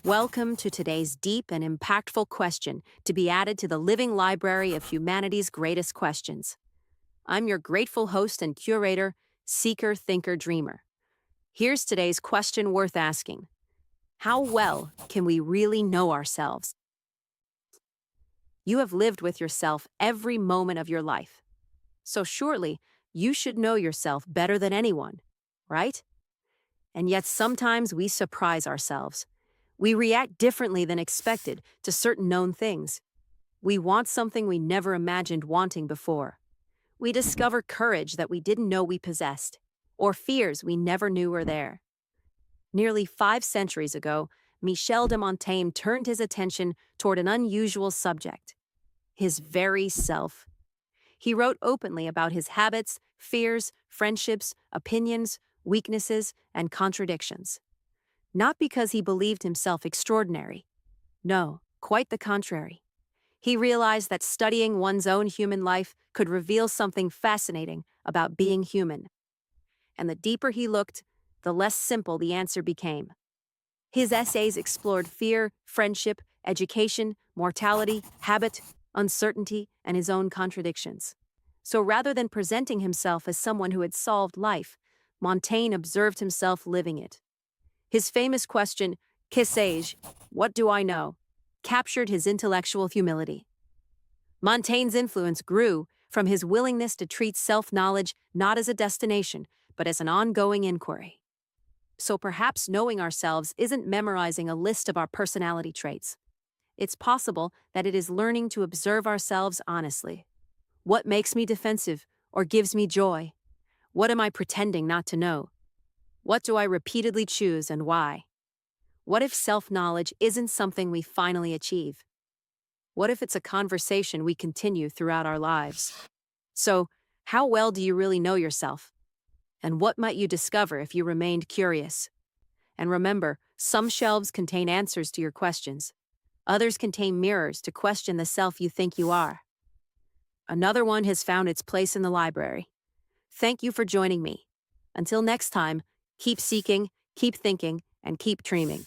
Welcome to today's deep and impactful question to be added to the living library of humanity's greatest questions. I'm your grateful host and curator, seeker, thinker, dreamer. Here's today's question worth asking. How well can we really know ourselves? You have lived with yourself every moment of your life. So surely, you should know yourself better than anyone, right? And yet sometimes we surprise ourselves. We react differently than expected to certain known things. We want something we never imagined wanting before. We discover courage that we didn't know we possessed, or fears we never knew were there. Nearly 5 centuries ago, Michel de Montaigne turned his attention toward an unusual subject: his very self. He wrote openly about his habits, fears, friendships, opinions, weaknesses, and contradictions. Not because he believed himself extraordinary. No, quite the contrary. He realized that studying one's own human life could reveal something fascinating about being human. And the deeper he looked, the less simple the answer became. His essays explored fear, friendship, education, mortality, habit, uncertainty, and his own contradictions. So rather than presenting himself as someone who had solved life, Montaigne observed himself living it. His famous question, "Que sais-je? What do I know?" captured his intellectual humility. Montaigne's influence grew from his willingness to treat self-knowledge not as a destination, but as an ongoing inquiry. So perhaps knowing ourselves isn't memorizing a list of our personality traits. It's possible that it is learning to observe ourselves honestly. What makes me defensive or gives me joy? What am I pretending not to know? What do I repeatedly choose and why? What if self-knowledge isn't something we finally achieve? What if it's a conversation we continue throughout our lives? So, how well do you really know yourself? And what might you discover if you remained curious? And remember, some shelves contain answers to your questions. Others contain mirrors to question the self you think you are. Another one has found its place in the library. Thank you for joining me. Until next time, keep seeking, keep thinking, and keep dreaming.